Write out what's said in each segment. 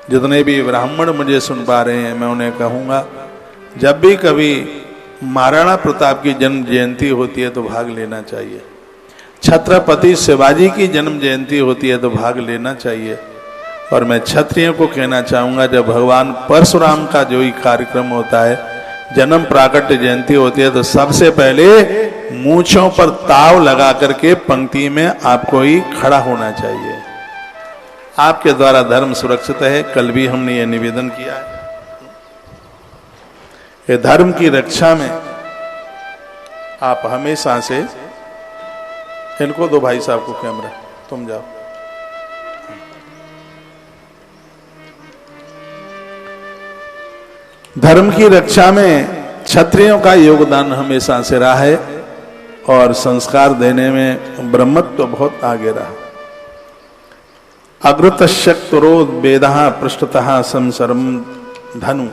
जितने भी ब्राह्मण मुझे सुन पा रहे हैं, मैं उन्हें कहूँगा, जब भी कभी महाराणा प्रताप की जन्म जयंती होती है तो भाग लेना चाहिए, छत्रपति शिवाजी की जन्म जयंती होती है तो भाग लेना चाहिए। और मैं क्षत्रियों को कहना चाहूँगा, जब भगवान परशुराम का जो ही कार्यक्रम होता है, जन्म प्राकट्य जयंती होती है, तो सबसे पहले मूंछों पर ताव लगा करके पंक्ति में आपको ही खड़ा होना चाहिए। आपके द्वारा धर्म सुरक्षित है, कल भी हमने ये निवेदन किया है। ये धर्म की रक्षा में आप हमेशा से, इनको दो भाई साहब को कैमरा, तुम जाओ। धर्म की रक्षा में क्षत्रियों का योगदान हमेशा से रहा है और संस्कार देने में ब्रह्मत्व बहुत आगे रहा। अग्रतशक्तरो वेदः पृष्ठतः संसरम धनु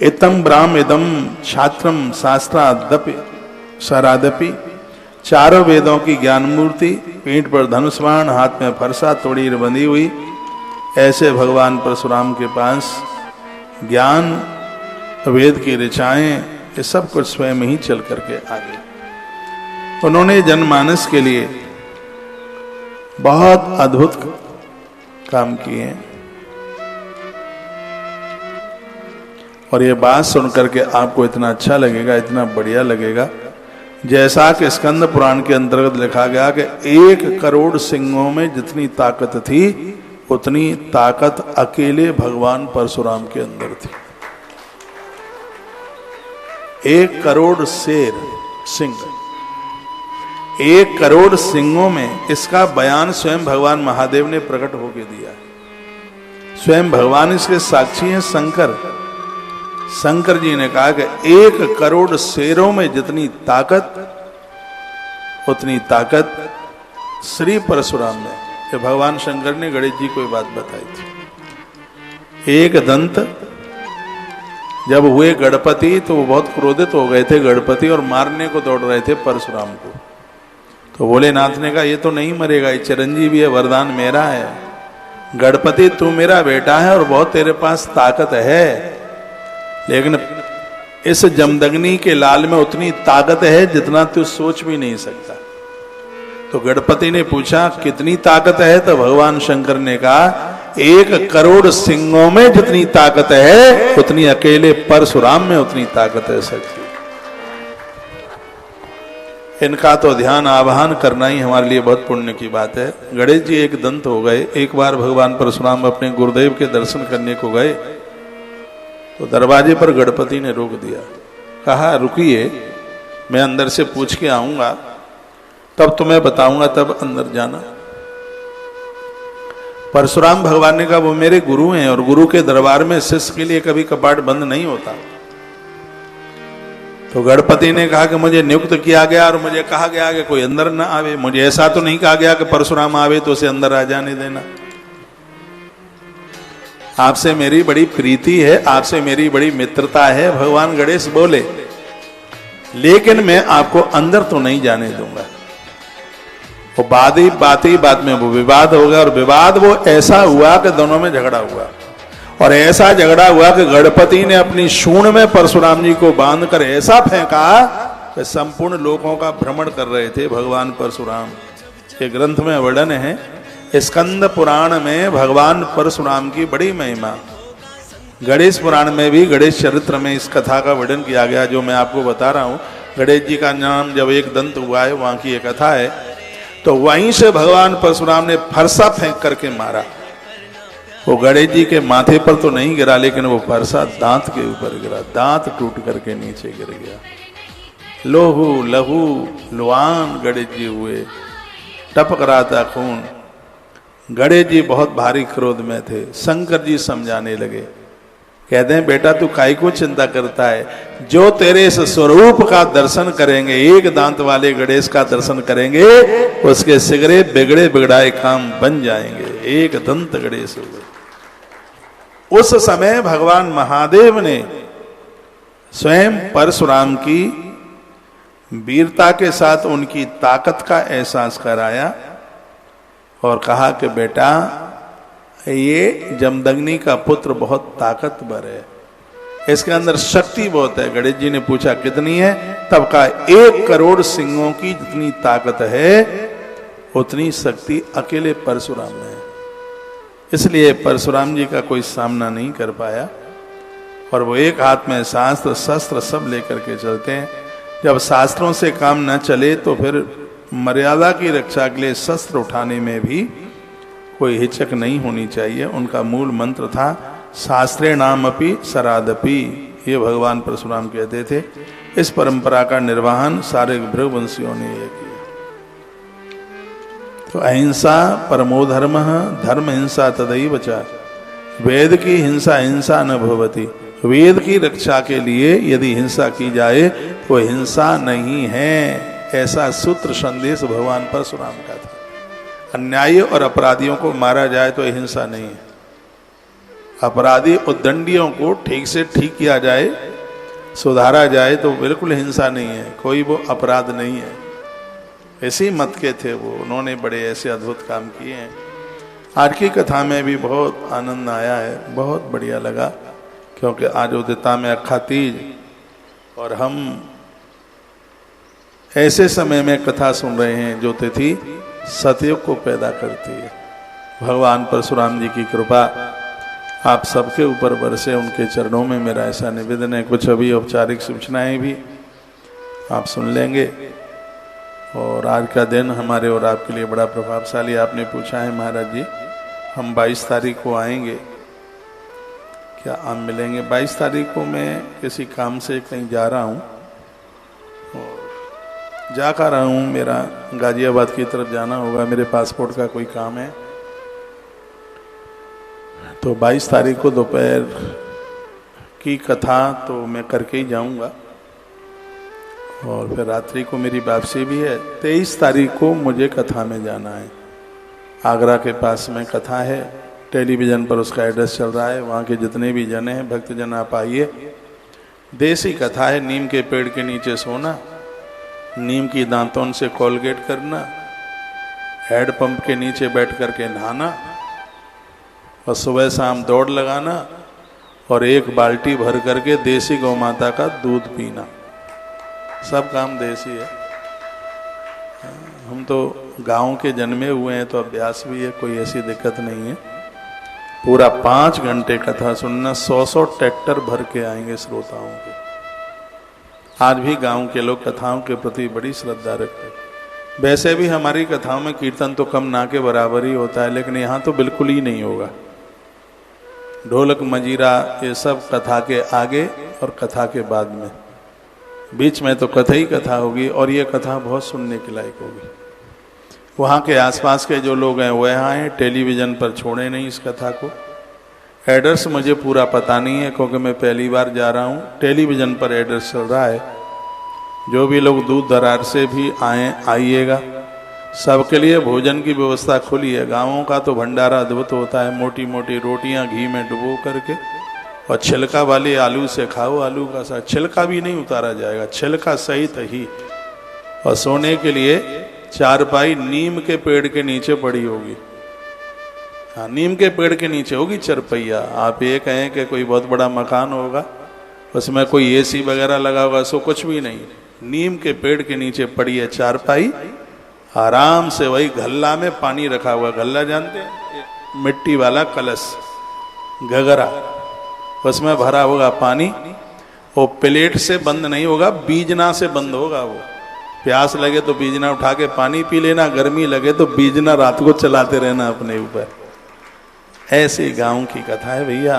इतम ब्राह्म इदम छात्रम शास्त्रादपि शरादपि। चारों वेदों की ज्ञान मूर्ति, पीठ पर धनुष बाण, हाथ में फरसा तोड़ीर बंधी हुई, ऐसे भगवान परशुराम के पास ज्ञान, वेद की ऋचाएं, ये सब कुछ स्वयं ही चल करके आ गए। उन्होंने जनमानस के लिए बहुत अद्भुत काम किए हैं। और ये बात सुन करके आपको इतना अच्छा लगेगा, इतना बढ़िया लगेगा, जैसा कि स्कंद पुराण के अंतर्गत लिखा गया कि 1 करोड़ सिंहों में जितनी ताकत थी, उतनी ताकत अकेले भगवान परशुराम के अंदर थी। 1 करोड़ शेर सिंह, 1 करोड़ सिंहों में, इसका बयान स्वयं भगवान महादेव ने प्रकट होकर दिया। स्वयं भगवान इसके साक्षी हैं। शंकर जी ने कहा कि 1 करोड़ शेरों में जितनी ताकत, उतनी ताकत श्री परशुराम में। कि भगवान शंकर ने गणेश जी को बात बताई थी। एक दंत जब हुए गणपति तो वो बहुत क्रोधित हो गए थे गणपति, और मारने को दौड़ रहे थे परशुराम को। तो भोलेनाथ ने कहा, ये तो नहीं मरेगा, ये चिरंजीवी है, वरदान मेरा है। गणपति तू मेरा बेटा है और बहुत तेरे पास ताकत है, लेकिन इस जमदग्नि के लाल में उतनी ताकत है जितना तू सोच भी नहीं सकता। तो गणपति ने पूछा कितनी ताकत है? तो भगवान शंकर ने कहा 1 करोड़ सिंहों में जितनी ताकत है, उतनी अकेले परशुराम में उतनी ताकत है शक्ति। इनका तो ध्यान आवाहन करना ही हमारे लिए बहुत पुण्य की बात है। गणेश जी एक दंत हो गए। एक बार भगवान परशुराम अपने गुरुदेव के दर्शन करने को गए तो दरवाजे पर गणपति ने रोक दिया, कहा रुकिए, मैं अंदर से पूछ के आऊंगा, तब तुम्हें बताऊंगा, तब अंदर जाना। परशुराम भगवान ने कहा वो मेरे गुरु हैं और गुरु के दरबार में शिष्य के लिए कभी कपाट बंद नहीं होता। तो गणपति ने कहा कि मुझे नियुक्त किया गया और मुझे कहा गया कि कोई अंदर ना आवे। मुझे ऐसा तो नहीं कहा गया कि परशुराम आवे तो उसे अंदर आ जाने देना। आपसे मेरी बड़ी प्रीति है, आपसे मेरी बड़ी मित्रता है, भगवान गणेश बोले, लेकिन मैं आपको अंदर तो नहीं जाने दूंगा। वो बात में वो विवाद हो गया, और विवाद वो ऐसा हुआ कि दोनों में झगड़ा हुआ, और ऐसा झगड़ा हुआ कि गणपति ने अपनी शूण में परशुराम जी को बांधकर ऐसा फेंका कि संपूर्ण लोकों का भ्रमण कर रहे थे भगवान परशुराम। ये ग्रंथ में वर्णन है, स्कंद पुराण में भगवान परशुराम की बड़ी महिमा। गणेश पुराण में भी गणेश चरित्र में इस कथा का वर्णन किया गया जो मैं आपको बता रहा हूँ। गणेश जी का नाम जब एक दंत हुआ है, वहां की एक कथा है। तो वहीं से भगवान परशुराम ने फरसा फेंक करके मारा। वो गणेश जी के माथे पर तो नहीं गिरा, लेकिन वो फरसा दांत के ऊपर गिरा, दांत टूट करके नीचे गिर गया। लोहू लहू लुआन गणेश जी हुए, टपक रहा था खून। गणेश जी बहुत भारी क्रोध में थे। शंकर जी समझाने लगे, कहते हैं बेटा तू काहे को चिंता करता है, जो तेरे इस स्वरूप का दर्शन करेंगे, एक दांत वाले गणेश का दर्शन करेंगे, उसके सिगरे बिगड़े बिगड़ाए काम बन जाएंगे। एक दंत गणेश हुए। उस समय भगवान महादेव ने स्वयं परशुराम की वीरता के साथ उनकी ताकत का एहसास कराया और कहा कि बेटा ये जमदग्नि का पुत्र बहुत ताकतवर है, इसके अंदर शक्ति बहुत है। गणेश जी ने पूछा कितनी है, तब का 1 करोड़ सिंहों की जितनी ताकत है उतनी शक्ति अकेले परशुराम में है। इसलिए परशुराम जी का कोई सामना नहीं कर पाया। और वो एक हाथ में शास्त्र शस्त्र सब लेकर के चलते हैं। जब शास्त्रों से काम न चले तो फिर मर्यादा की रक्षा के लिए शस्त्र उठाने में भी कोई हिचक नहीं होनी चाहिए। उनका मूल मंत्र था शास्त्रे नाम अपि सरादपि, ये भगवान परशुराम कहते थे। इस परंपरा का निर्वहन सारे भृगुवंशियों ने ये किया। तो अहिंसा परमो धर्म, धर्म हिंसा तदैव च, वेद की हिंसा हिंसा न भवति। वेद की रक्षा के लिए यदि हिंसा की जाए तो हिंसा नहीं है, ऐसा सूत्र संदेश भगवान परशुराम का था। अन्यायी और अपराधियों को मारा जाए तो हिंसा नहीं है, अपराधी उद्दंडियों को ठीक से ठीक किया जाए, सुधारा जाए तो बिल्कुल हिंसा नहीं है, कोई वो अपराध नहीं है। इसी मत के थे वो, उन्होंने बड़े ऐसे अद्भुत काम किए हैं। आज की कथा में भी बहुत आनंद आया है, बहुत बढ़िया लगा, क्योंकि आज उदिता में अखा तीज और हम ऐसे समय में कथा सुन रहे हैं जो तिथि सतयुग को पैदा करती है। भगवान परशुराम जी की कृपा आप सबके ऊपर बरसे, उनके चरणों में मेरा ऐसा निवेदन है। कुछ अभी औपचारिक सूचनाएं भी आप सुन लेंगे। और आज का दिन हमारे और आपके लिए बड़ा प्रभावशाली। आपने पूछा है महाराज जी हम 22 तारीख को आएंगे, क्या आप मिलेंगे? 22 तारीख को मैं किसी काम से कहीं जा रहा हूँ और जा कर रहा हूँ, मेरा गाजियाबाद की तरफ जाना होगा, मेरे पासपोर्ट का कोई काम है। तो 22 तारीख को दोपहर की कथा तो मैं करके ही जाऊंगा और फिर रात्रि को मेरी वापसी भी है। 23 तारीख को मुझे कथा में जाना है, आगरा के पास में कथा है, टेलीविज़न पर उसका एड्रेस चल रहा है। वहाँ के जितने भी जन हैं भक्तजन आप आइए। देसी कथा है, नीम के पेड़ के नीचे सोना, नीम की दांतों से कोलगेट करना, हेड पंप के नीचे बैठ करके नहाना और सुबह शाम दौड़ लगाना और 1 बाल्टी भर करके देसी गौ माता का दूध पीना। सब काम देसी है। हम तो गांव के जन्मे हुए हैं तो अभ्यास भी है, कोई ऐसी दिक्कत नहीं है। पूरा 5 घंटे कथा सुनना, 100 ट्रैक्टर भर के आएंगे श्रोताओं के। आज भी गांव के लोग कथाओं के प्रति बड़ी श्रद्धा रखते हैं। वैसे भी हमारी कथाओं में कीर्तन तो कम ना के बराबर ही होता है, लेकिन यहाँ तो बिल्कुल ही नहीं होगा। ढोलक मंजीरा ये सब कथा के आगे और कथा के बाद में, बीच में तो कथा ही कथा होगी और ये कथा बहुत सुनने के लायक होगी। वहाँ के आसपास के जो लोग हैं वह यहाँ हैं, टेलीविज़न पर छोड़े नहीं इस कथा को। एड्रेस मुझे पूरा पता नहीं है क्योंकि मैं पहली बार जा रहा हूँ। टेलीविज़न पर एड्रेस चल रहा है। जो भी लोग दूर दरार से भी आए आइएगा। सबके लिए भोजन की व्यवस्था खुली है। गाँवों का तो भंडारा अद्भुत होता है, मोटी मोटी रोटियाँ घी में डुबो करके और छिलका वाले आलू से खाओ। आलू का साथ छिलका भी नहीं उतारा जाएगा, छिलका सहित ही। और सोने के लिए चारपाई नीम के पेड़ के नीचे पड़ी होगी। हाँ, नीम के पेड़ के नीचे होगी चरपैया। आप ये कहें कि कोई बहुत बड़ा मकान होगा उसमें कोई एसी वगैरह लगा होगा, सो कुछ भी नहीं। नीम के पेड़ के नीचे पड़ी है चारपाई, आराम से वही गल्ला में पानी रखा हुआ। गल्ला जानते हैं? मिट्टी वाला कलश, घगरा, उसमें भरा होगा पानी। वो प्लेट से बंद नहीं होगा, बीजना से बंद होगा। वो प्यास लगे तो बीजना उठा के पानी पी लेना, गर्मी लगे तो बीजना रात को चलाते रहना अपने ऊपर। ऐसी गांव की कथा है भैया।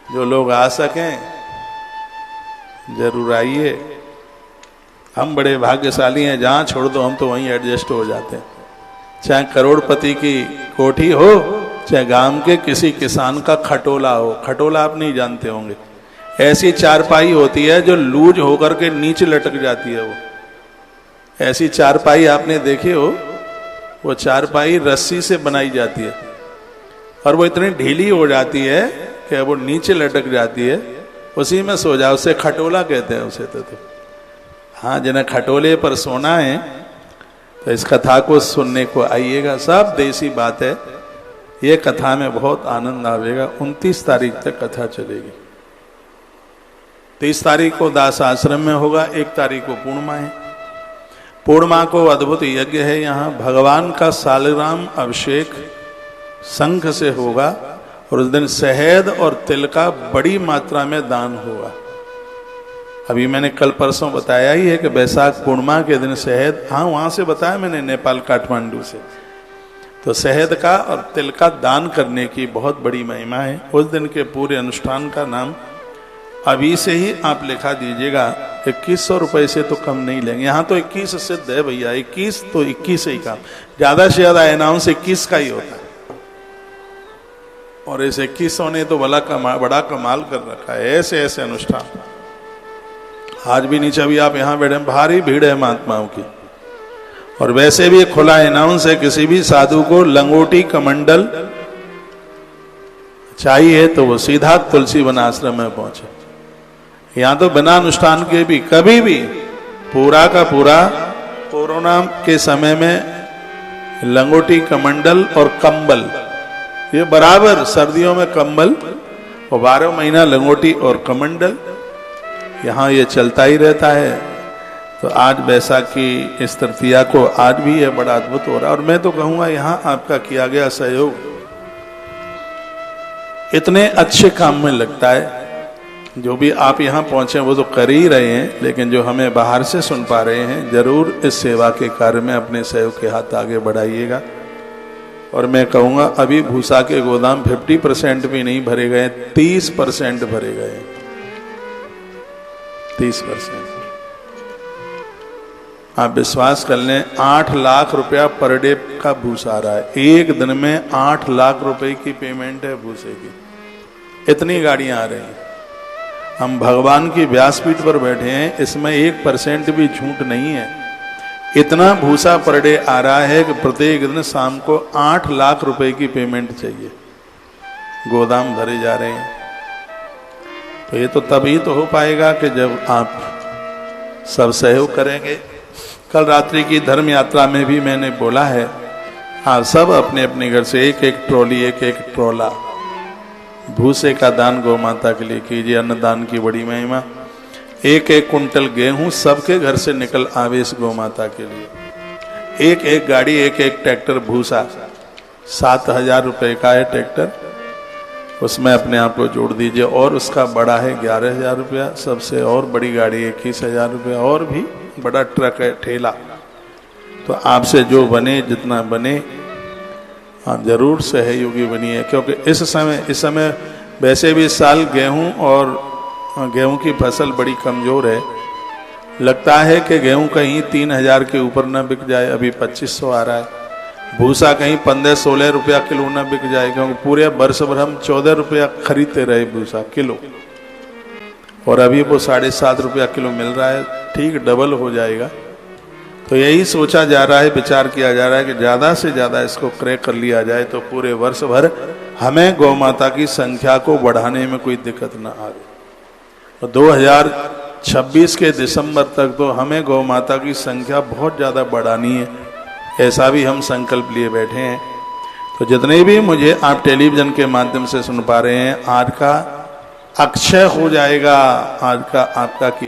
जो लोग आ सकें जरूर आइए। हम बड़े भाग्यशाली हैं, जहाँ छोड़ दो हम तो वहीं एडजस्ट हो जाते हैं। चाहे करोड़पति की कोठी हो, चाहे गांव के किसी किसान का खटोला हो। खटोला आप नहीं जानते होंगे, ऐसी चारपाई होती है जो लूज होकर के नीचे लटक जाती है। वो ऐसी चारपाई आपने देखी हो? वो चारपाई रस्सी से बनाई जाती है और वो इतनी ढीली हो जाती है कि वो नीचे लटक जाती है। उसी में सो जाओ, उसे खटोला कहते हैं उसे तो। हाँ, जिन्हें खटोले पर सोना है तो इस कथा को सुनने को आइएगा। सब देसी बात है, ये कथा में बहुत आनंद आवेगा। 29 तारीख तक कथा चलेगी। 30 तारीख को दास आश्रम में होगा, 1 तारीख को पूर्णिमा है। पूर्णिमा को अद्भुत यज्ञ है, यहाँ भगवान का सालग्राम अभिषेक शंख से होगा और उस दिन शहद और तिल का बड़ी मात्रा में दान होगा। अभी मैंने कल परसों बताया ही है कि बैसाख पूर्णिमा के दिन शहद, हाँ वहां से बताया मैंने, नेपाल काठमांडू से, तो शहद का और तिल का दान करने की बहुत बड़ी महिमा है। उस दिन के पूरे अनुष्ठान का नाम अभी से ही आप लिखा दीजिएगा। 2100 रुपये से तो कम नहीं लेंगे। यहाँ तो 21 सिद्ध है भैया, 21 तो 21 ही काम, ज्यादा से ज्यादा अनाउंस 21 का ही होता है। और इस 2100 ने तो बड़ा कमाल कर रखा है। ऐसे ऐसे अनुष्ठान आज भी नीचे भी आप यहाँ बैठे, भारी भीड़ है महात्माओं की। और वैसे भी खुला अनाउंस है, किसी भी साधु को लंगोटी कमंडल चाहिए तो वो सीधा तुलसी वन आश्रम में पहुंचे। यहाँ तो बिना अनुष्ठान के भी कभी भी पूरा का पूरा कोरोना के समय में लंगोटी कमंडल और कंबल, ये बराबर सर्दियों में कंबल और 12 महीना लंगोटी और कमंडल, यहाँ ये चलता ही रहता है। तो आज बैसाखी इस तृतीया को आज भी ये बड़ा अद्भुत हो रहा है। और मैं तो कहूँगा यहाँ आपका किया गया सहयोग इतने अच्छे काम में लगता है। जो भी आप यहाँ पहुँचे वो तो कर ही रहे हैं, लेकिन जो हमें बाहर से सुन पा रहे हैं, जरूर इस सेवा के कार्य में अपने सहयोग के हाथ आगे बढ़ाइएगा। और मैं कहूँगा अभी भूसा के गोदाम 50% भी नहीं भरे गए, 30% भरे गए, 30%। आप विश्वास कर लें, 8 लाख रुपया पर डे का भूसा आ रहा है। एक दिन में 8 लाख रुपए की पेमेंट है भूसे की। इतनी गाड़ियां आ रही हैं। हम भगवान की व्यासपीठ पर बैठे हैं, इसमें 1% भी झूठ नहीं है। इतना भूसा पर डे आ रहा है कि प्रत्येक दिन शाम को 8 लाख रुपए की पेमेंट चाहिए। गोदाम भरे जा रहे हैं। तो ये तो तभी तो हो पाएगा कि जब आप सब सहयोग करेंगे। कल रात्रि की धर्म यात्रा में भी मैंने बोला है, आप सब अपने अपने घर से एक एक ट्रॉली, एक एक ट्रॉला भूसे का दान गौ माता के लिए कीजिए। अन्नदान की बड़ी महिमा। एक एक कुंटल गेहूं सबके घर से निकल आवे इस गौ माता के लिए। एक एक गाड़ी, एक एक ट्रैक्टर भूसा, 7,000 रुपए का है ट्रैक्टर, उसमें अपने आप को जोड़ दीजिए। और उसका बड़ा है 11,000 रुपया, सबसे और बड़ी गाड़ी 21,000 रुपया, और भी बड़ा ट्रक है, ठेला। तो आपसे जो बने, जितना बने, आप जरूर सहयोगी बनिए। क्योंकि इस समय वैसे भी इस साल गेहूं की फसल बड़ी कमजोर है। लगता है कि गेहूं कहीं 3,000 के ऊपर न बिक जाए, अभी 2,500 आ रहा है। भूसा कहीं 15-16 रुपया किलो न बिक जाए, क्योंकि पूरे वर्ष भर हम 14 रुपया खरीदते रहे भूसा किलो, और अभी वो 7.5 रुपया किलो मिल रहा है। ठीक डबल हो जाएगा। तो यही सोचा जा रहा है, विचार किया जा रहा है कि ज़्यादा से ज़्यादा इसको क्रय कर लिया जाए, तो पूरे वर्ष भर हमें गौ माता की संख्या को बढ़ाने में कोई दिक्कत न आए। तो 2026 के दिसंबर तक तो हमें गौ माता की संख्या बहुत ज़्यादा बढ़ानी है, ऐसा भी हम संकल्प लिए बैठे हैं। तो जितने भी मुझे आप टेलीविज़न के माध्यम से सुन पा रहे हैं, आज का अक्षय हो जाएगा, आज का आपका